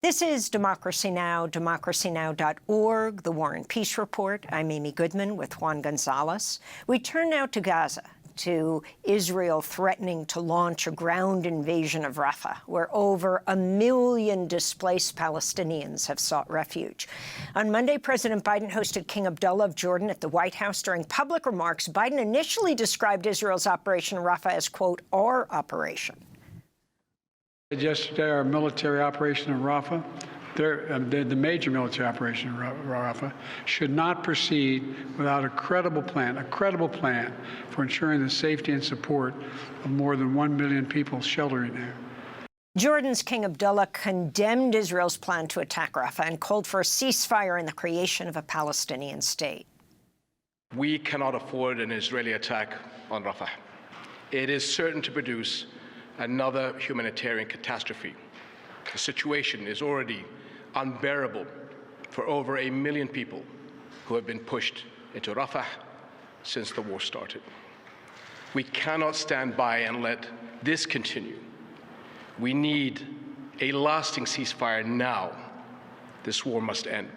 This is Democracy Now!, democracynow.org, The War and Peace Report. I'm Amy Goodman with Juan Gonzalez. We turn now to Gaza, to Israel threatening to launch a ground invasion of Rafah, where over 1 million displaced Palestinians have sought refuge. On Monday, President Biden hosted King Abdullah of Jordan at the White House. During public remarks, Biden initially described Israel's Operation Rafah as, quote, our operation. Yesterday, our military operation in Rafah, the major military operation in Rafah, should not proceed without a credible plan for ensuring the safety and support of more than 1 million people sheltering there. Jordan's King Abdullah condemned Israel's plan to attack Rafah and called for a ceasefire and the creation of a Palestinian state. We cannot afford an Israeli attack on Rafah. It is certain to produce another humanitarian catastrophe. The situation is already unbearable for over 1 million people who have been pushed into Rafah since the war started. We cannot stand by and let this continue. We need a lasting ceasefire now. This war must end.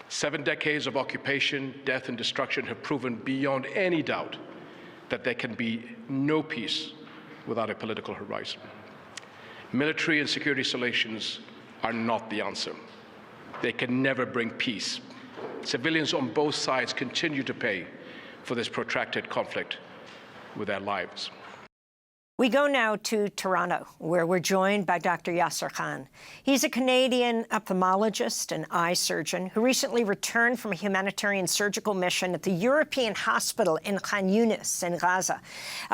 7 decades of occupation, death, and destruction have proven beyond any doubt that there can be no peace without a political horizon. Military and security solutions are not the answer. They can never bring peace. Civilians on both sides continue to pay for this protracted conflict with their lives. We go now to Toronto, where we're joined by Dr. Yasser Khan. He's a Canadian ophthalmologist and eye surgeon who recently returned from a humanitarian surgical mission at the European Hospital in Khan Younis in Gaza.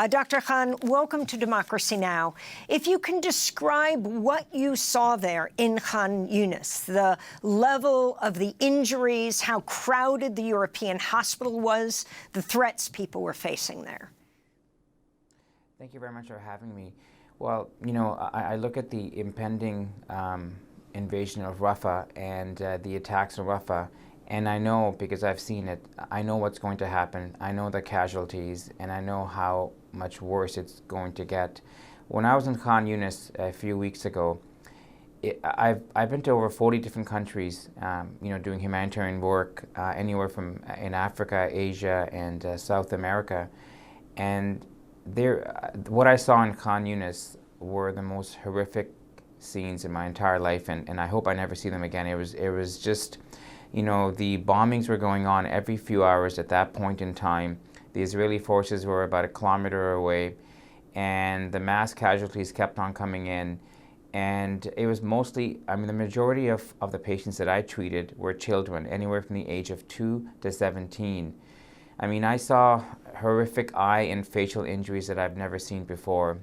Dr. Khan, welcome to Democracy Now! If you can describe what you saw there in Khan Younis, the level of the injuries, how crowded the European hospital was, the threats people were facing there. Thank you very much for having me. Well, you know, I look at the impending invasion of Rafah and the attacks on Rafah, and I know, because I've seen it, I know what's going to happen. I know the casualties, and I know how much worse it's going to get. When I was in Khan Younis a few weeks ago, I've been to over 40 different countries, you know, doing humanitarian work, anywhere from in Africa, Asia, and South America, and what I saw in Khan Younis were the most horrific scenes in my entire life, and I hope I never see them again. It was just, you know, the bombings were going on every few hours at that point in time. The Israeli forces were about 1 kilometer away, and the mass casualties kept on coming in. And it was mostly, I mean, the majority of the patients that I treated were children, anywhere from the age of 2 to 17. I mean, I saw horrific eye and facial injuries that I've never seen before.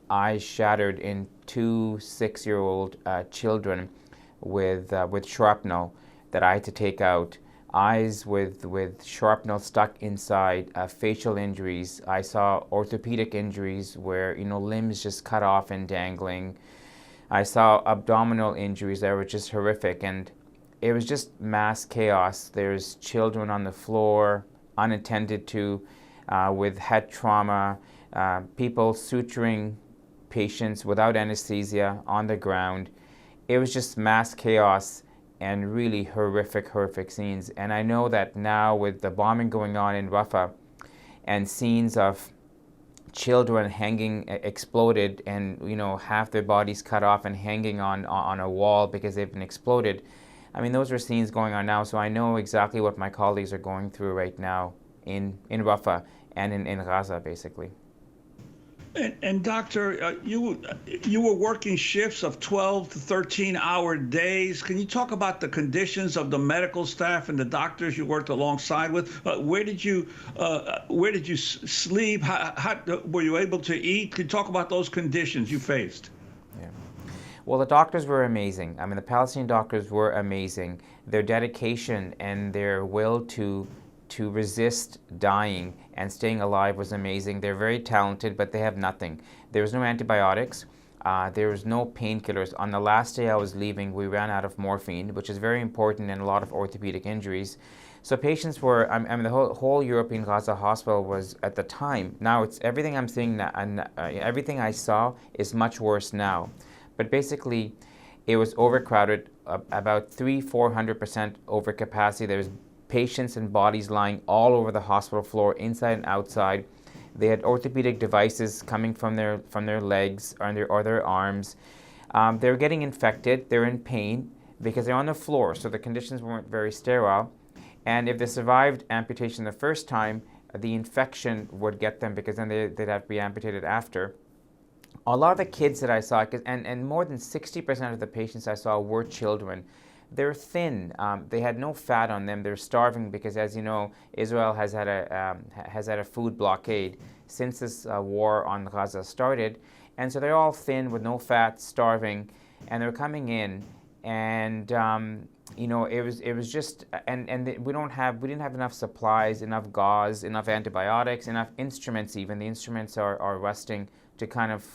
Eyes shattered in 2 6-year-old children with shrapnel that I had to take out. Eyes with shrapnel stuck inside, facial injuries. I saw orthopedic injuries where, you know, limbs just cut off and dangling. I saw abdominal injuries that were just horrific, and it was just mass chaos. There's children on the floor, unattended to, with head trauma, people suturing patients without anesthesia on the ground. It was just mass chaos and really horrific scenes. And I know that now, with the bombing going on in Rafah and scenes of children hanging, exploded, and, you know, half their bodies cut off and hanging on a wall because they've been exploded. I mean, those are scenes going on now, so I know exactly what my colleagues are going through right now in Rafah and in Gaza, basically. And doctor, you were working shifts of 12 to 13-hour days. Can you talk about the conditions of the medical staff and the doctors you worked alongside with? Where did you sleep? How were you able to eat? Can you talk about those conditions you faced? Yeah. Well, the doctors were amazing. I mean, the Palestinian doctors were amazing. Their dedication and their will to resist dying and staying alive was amazing. They're very talented, but they have nothing. There was no antibiotics. There was no painkillers. On the last day I was leaving, we ran out of morphine, which is very important in a lot of orthopedic injuries. So patients were, I mean, the whole European Gaza hospital was, at the time, now it's everything I'm seeing now, and everything I saw is much worse now. But basically, it was overcrowded. about 400% over capacity. There's patients and bodies lying all over the hospital floor, inside and outside. They had orthopedic devices coming from their legs or their arms. They're getting infected. They're in pain because they're on the floor, so the conditions weren't very sterile. And if they survived amputation the first time, the infection would get them, because then they'd have to be amputated after. A lot of the kids that I saw, and more than 60% of the patients I saw were children. They're thin. They had no fat on them. They're starving because, as you know, Israel has had a food blockade since this war on Gaza started, and so they're all thin with no fat, starving, and they're coming in, and it was just, and we didn't have enough supplies, enough gauze, enough antibiotics, enough instruments. Even the instruments are rusting to kind of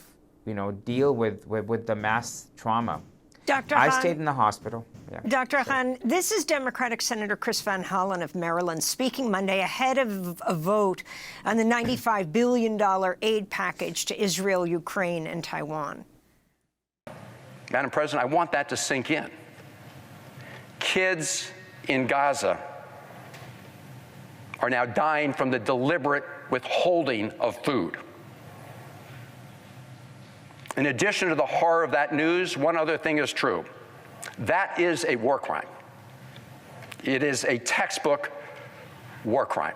deal with the mass trauma. Dr. Khan, I stayed in the hospital. Yeah. Dr. Khan, this is Democratic Senator Chris Van Hollen of Maryland speaking Monday ahead of a vote on the $95 billion aid package to Israel, Ukraine, and Taiwan. Madam President, I want that to sink in. Kids in Gaza are now dying from the deliberate withholding of food. In addition to the horror of that news, one other thing is true. That is a war crime. It is a textbook war crime.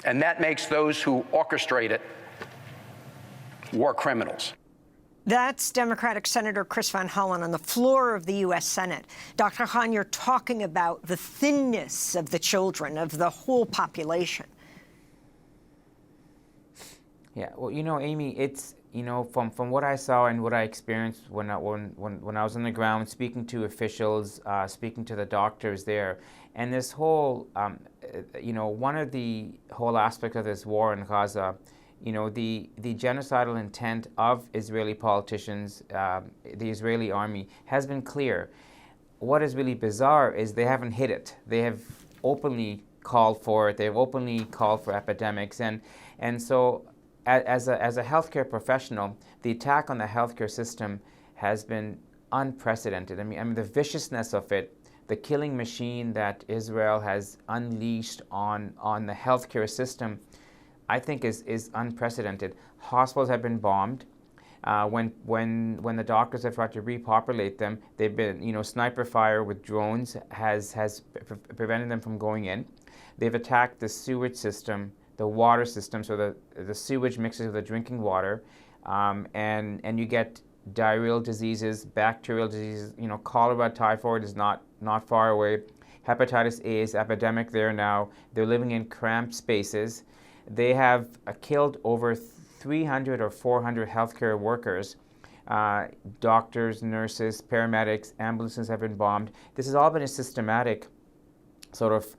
And that makes those who orchestrate it war criminals. That's Democratic Senator Chris Van Hollen on the floor of the U.S. Senate. Dr. Khan, you're talking about the thinness of the children, of the whole population. Yeah, well, Amy, it's, from what I saw and what I experienced when I was on the ground, speaking to officials, speaking to the doctors there, and this whole, one of the whole aspects of this war in Gaza, the genocidal intent of Israeli politicians, the Israeli army, has been clear. What is really bizarre is they haven't hid it. They have openly called for it. They've openly called for epidemics, and so. As a healthcare professional, the attack on the healthcare system has been unprecedented. I mean, the viciousness of it, the killing machine that Israel has unleashed on the healthcare system, I think is unprecedented. Hospitals have been bombed. When the doctors have tried to repopulate them, they've been, sniper fire with drones has prevented them from going in. They've attacked the sewage system, the water system, so the sewage mixes with the drinking water, and you get diarrheal diseases, bacterial diseases. Cholera, typhoid is not far away. Hepatitis A is epidemic there now. They're living in cramped spaces. They have killed over 300 or 400 healthcare workers. Doctors, nurses, paramedics, ambulances have been bombed. This has all been a systematic sort of,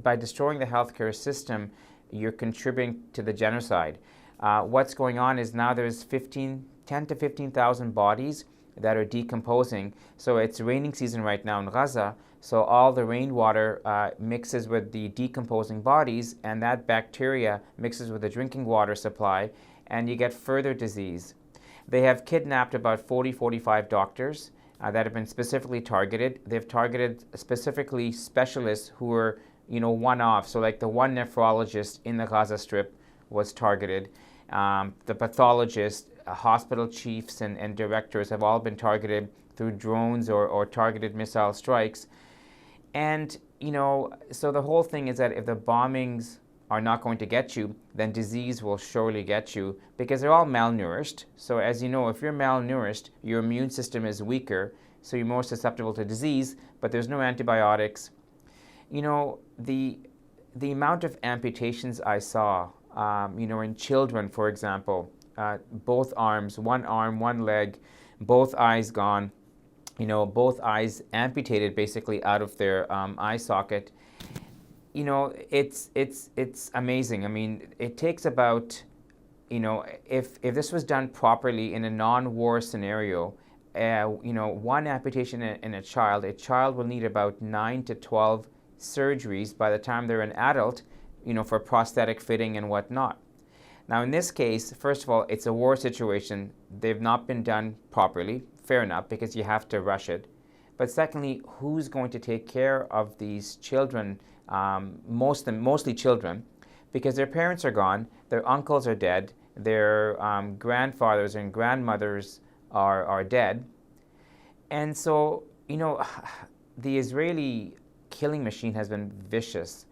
by destroying the healthcare system, you're contributing to the genocide. What's going on is now there's 10 to 15,000 bodies that are decomposing. So it's raining season right now in Gaza. So all the rainwater mixes with the decomposing bodies, and that bacteria mixes with the drinking water supply, and you get further disease. They have kidnapped about 45 doctors that have been specifically targeted. They've targeted specifically specialists who are one-off. So like the one nephrologist in the Gaza Strip was targeted. The pathologist, hospital chiefs and directors have all been targeted through drones or targeted missile strikes. And, so the whole thing is that if the bombings are not going to get you, then disease will surely get you, because they're all malnourished. So as you know, if you're malnourished, your immune system is weaker, so you're more susceptible to disease, but there's no antibiotics. The amount of amputations I saw, in children, for example, both arms, one arm, one leg, both eyes gone, both eyes amputated basically out of their eye socket. It's amazing. I mean, it takes about, if this was done properly in a non-war scenario, one amputation in a child will need about 9 to 12 surgeries by the time they're an adult, for prosthetic fitting and whatnot. Now, in this case, first of all, it's a war situation. They've not been done properly, fair enough, because you have to rush it. But secondly, who's going to take care of these children, mostly children, because their parents are gone, their uncles are dead, their grandfathers and grandmothers are dead. And so, you know, the Israeli killing machine has been vicious.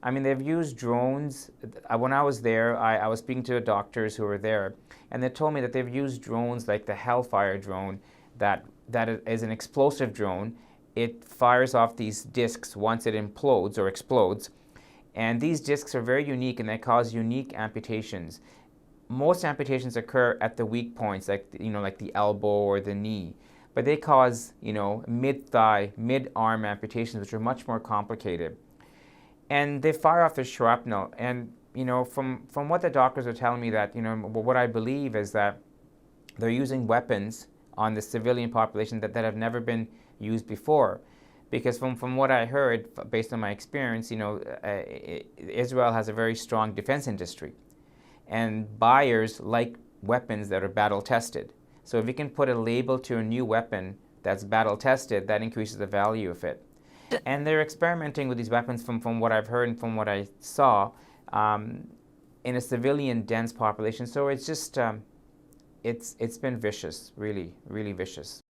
I mean, they've used drones. When I was there, I was speaking to doctors who were there, and they told me that they've used drones like the Hellfire drone that is an explosive drone. It fires off these discs once it implodes or explodes, and these discs are very unique and they cause unique amputations. Most amputations occur at the weak points, like the elbow or the knee, but they cause mid-thigh, mid-arm amputations, which are much more complicated. And they fire off the shrapnel, and from what the doctors are telling me, that what I believe is that they're using weapons on the civilian population that have never been used before. Because from what I heard, based on my experience, Israel has a very strong defense industry, and buyers like weapons that are battle tested. So if you can put a label to a new weapon that's battle tested, that increases the value of it. And they're experimenting with these weapons from what I've heard and from what I saw in a civilian dense population. So it's just it's been vicious, really, really vicious.